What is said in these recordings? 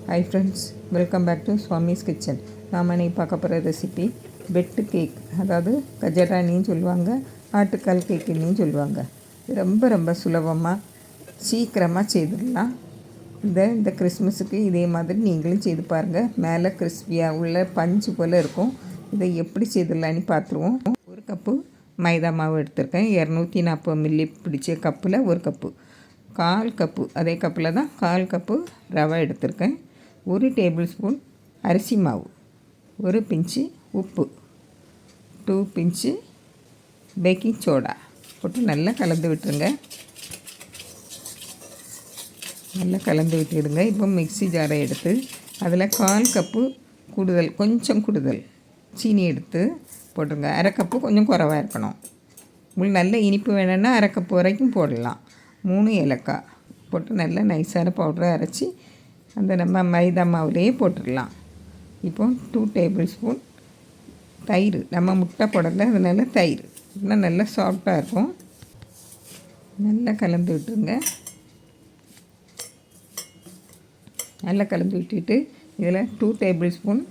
Hi friends, welcome back to Swamy's kitchen. நாம் இன்னைக்கு பார்க்க போகிற ரெசிபி வெட்டு கேக், அதாவது கஜரானின்னு சொல்லுவாங்க, ஆட்டுக்கால் கேக்குன்னு சொல்லுவாங்க. இது ரொம்ப ரொம்ப சுலபமாக சீக்கிரமாக செய்திடலாம். இந்த கிறிஸ்மஸுக்கு இதே மாதிரி நீங்களும் செய்து பாருங்கள். மேலே கிறிஸ்பியாக உள்ள பஞ்சு போல் இருக்கும். இதை எப்படி செய்திடலான்னு பார்த்துருவோம். ஒரு கப்பு மைதா மாவு எடுத்திருக்கேன். 240 மில்லி பிடிச்ச கப்பில் ஒரு கப்பு, 1/4 கப்பு, அதே கப்பில் தான் 1/4 கப்பு ரவை எடுத்திருக்கேன். 1 டேபிள் ஸ்பூன் அரிசி மாவு, 1 பிஞ்சு உப்பு, 2 பிஞ்சு பேக்கிங் சோடா போட்டு நல்லா கலந்து விட்டுருங்க. நல்லா கலந்து விட்டுடுங்க. இப்போ மிக்ஸி ஜாரை எடுத்து அதில் 1/4 கப்பு கூடுதல், கொஞ்சம் கூடுதல் சீனி எடுத்து போட்டுருங்க. 1/2 கப்பு கொஞ்சம் குறைவாக இருக்கணும். உங்களுக்கு நல்ல இனிப்பு வேணும்னா 1/2 கப்பு வரைக்கும் போடலாம். 3 ஏலக்காய் போட்டு நல்லா நைஸான பவுடரை அரைச்சி அந்த நம்ம மைதா மாவுலேயே போட்டுடலாம். இப்போ 2 டேபிள் ஸ்பூன் தயிர், நம்ம முட்டை போடல, அதனால தயிர் இன்னும் நல்லா சாஃப்டாக இருக்கும். நல்லா கலந்து விட்டுருங்க. நல்லா கலந்து விட்டுட்டு இதில் 2 டேபிள் ஸ்பூன்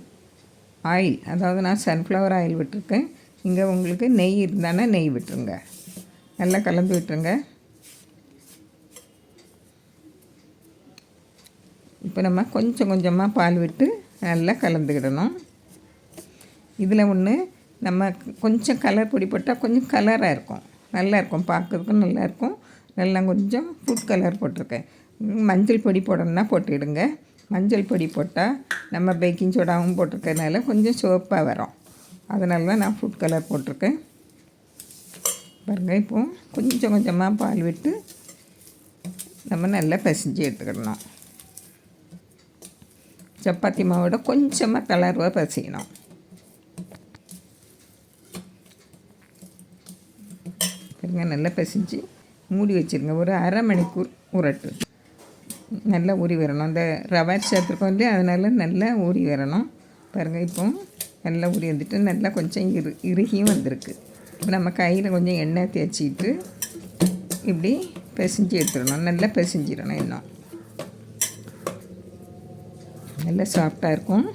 ஆயில், அதாவது நான் சன்ஃப்ளவர் ஆயில் விட்டுருக்கேன். இங்கே உங்களுக்கு நெய் இருந்தானா நெய் விட்டுருங்க. நல்லா கலந்து விட்டுருங்க. இப்போ நம்ம கொஞ்சம் கொஞ்சமாக பால் விட்டு நல்லா கலந்துக்கிடணும். இதில் ஒன்று நம்ம கொஞ்சம் கலர் பொடி போட்டால் கொஞ்சம் கலராக இருக்கும், நல்லாயிருக்கும், பார்க்குறதுக்கும் நல்லாயிருக்கும். நல்லா கொஞ்சம் ஃபுட் கலர் போட்டிருக்கேன். மஞ்சள் பொடி போடணுன்னா போட்டுவிடுங்க. மஞ்சள் பொடி போட்டால் நம்ம பேக்கிங் சோடாவும் போட்டிருக்கறனால கொஞ்சம் சிவப்பாக வரும், அதனால தான் நான் ஃபுட் கலர் போட்டிருக்கேன். பாருங்கள், இப்போது கொஞ்சம் கொஞ்சமாக பால் விட்டு நம்ம நல்லா பிசைஞ்சு எடுத்துக்கிடணும். சப்பாத்தி மாவோட கொஞ்சமாக தளர்வாக பசிக்கணும். பாருங்க, நல்லா பசிஞ்சு மூடி வச்சுருங்க. ஒரு 1/2 மணிக்கூர் ஊறட்டு. நல்லா ஊறி வரணும். அந்த ரவை சேர்த்துருக்கோம் இல்லையா, அதனால் நல்லா ஊறி வரணும். பாருங்கள், இப்போ நல்லா ஊறி வந்துட்டு நல்லா கொஞ்சம் இறுகியும் வந்திருக்கு. இப்போ நம்ம கையில் கொஞ்சம் எண்ணெய் தேய்ச்சிட்டு இப்படி பிசைஞ்சு எடுத்துடணும். நல்லா பிசைஞ்சிடணும். இன்னும் நல்லா சாஃப்டாக இருக்கும்.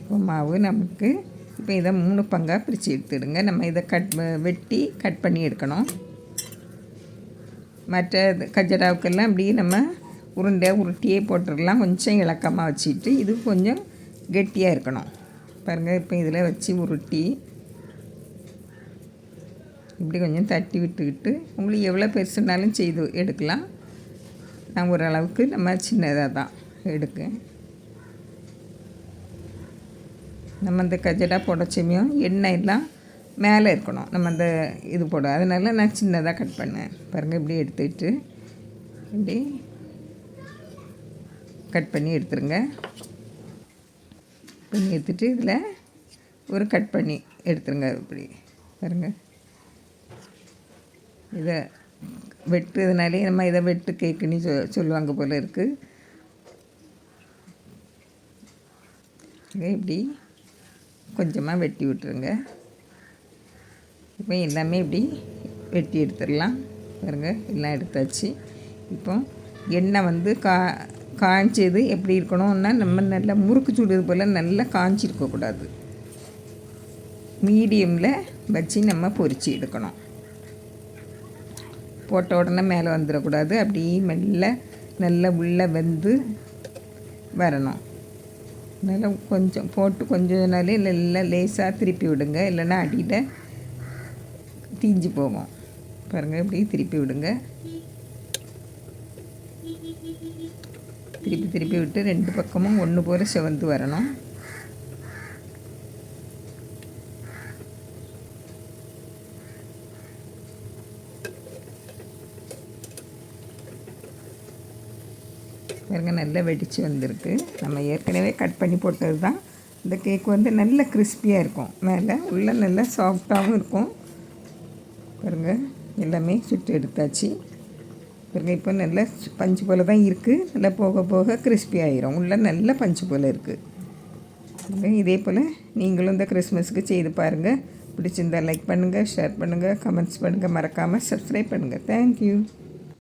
இப்போ மாவு நமக்கு இப்போ இதை 3 பங்காக பிரித்து எடுத்துடுங்க. நம்ம இதை வெட்டி கட் பண்ணி எடுக்கணும். மற்ற கஜராவுக்கெல்லாம் இப்படி நம்ம உருட்டியே போட்டுடலாம். கொஞ்சம் இலக்கமாக வச்சுட்டு இது கொஞ்சம் கெட்டியாக இருக்கணும். பாருங்கள், இப்போ இதில் வச்சு உருட்டி இப்படி கொஞ்சம் தட்டி விட்டுக்கிட்டு உங்களுக்கு எவ்வளோ பெருசுனாலும் செய்து எடுக்கலாம். நான் ஓரளவுக்கு நம்ம சின்னதாக தான் எடுக்க. நம்ம இந்த கஜரா போட சமயம் எண்ணெய் எல்லாம் மேலே இருக்கணும், நம்ம அந்த இது போட, அதனால நான் சின்னதாக கட் பண்ணேன். பாருங்கள், இப்படி எடுத்துக்கிட்டு இப்படி கட் பண்ணி எடுத்துருங்க. பண்ணி எடுத்துகிட்டு இதில் ஒரு கட் பண்ணி எடுத்துருங்க. இப்படி பாருங்கள், இதை வெட்டுறதுனாலே நம்ம இதை வெட்டு கேக்குன்னு சொல்லுவாங்க போல் இருக்குது. இப்படி கொஞ்சமாக வெட்டி விட்டுருங்க. இப்போ எல்லாமே இப்படி வெட்டி எடுத்துடலாம். பாருங்கள், எல்லாம் எடுத்தாச்சு. இப்போ எண்ணெய் வந்து காய்ச்சது எப்படி இருக்கணும்னா, நம்ம நல்லா முறுக்கு சுடுறது போல் நல்லா காய்ச்சிருக்கக்கூடாது. மீடியமில் வச்சு நம்ம பொரித்து எடுக்கணும். போட்ட உடனே மேலே வந்துடக்கூடாது. அப்படி மெல்ல நல்லா உள்ளே வெந்து வரணும். நல்லா கொஞ்சம் போட்டு கொஞ்சம் நாளே நல்லா லேசாக திருப்பி விடுங்க, இல்லைன்னா அடியில் தீஞ்சு போகும். பாருங்கள், இப்படி திருப்பி விடுங்க. திருப்பி திருப்பி விட்டு 2 பக்கமும் ஒன்று போல் சிவந்து வரணும். பாருங்க, நல்லா வெடித்து வந்திருக்கு. நம்ம ஏற்கனவே கட் பண்ணி போட்டது தான். இந்த கேக் வந்து நல்ல கிறிஸ்பியாக இருக்கும், மேலே உள்ள நல்லா சாஃப்டாகவும் இருக்கும். பாருங்கள், எல்லாமே சுட்டு எடுத்தாச்சு. பாருங்கள், இப்போ நல்லா பஞ்சு போல் தான் இருக்குது. நல்லா போக போக கிறிஸ்பி ஆகிரும். உள்ள நல்ல பஞ்சு போல் இருக்குது. இதே போல் நீங்களும் இந்த கிறிஸ்மஸுக்கு செய்து பாருங்கள். பிடிச்சிருந்தால் லைக் பண்ணுங்கள், ஷேர் பண்ணுங்கள், கமெண்ட்ஸ் பண்ணுங்கள், மறக்காமல் சப்ஸ்கிரைப் பண்ணுங்கள். தேங்க்யூ.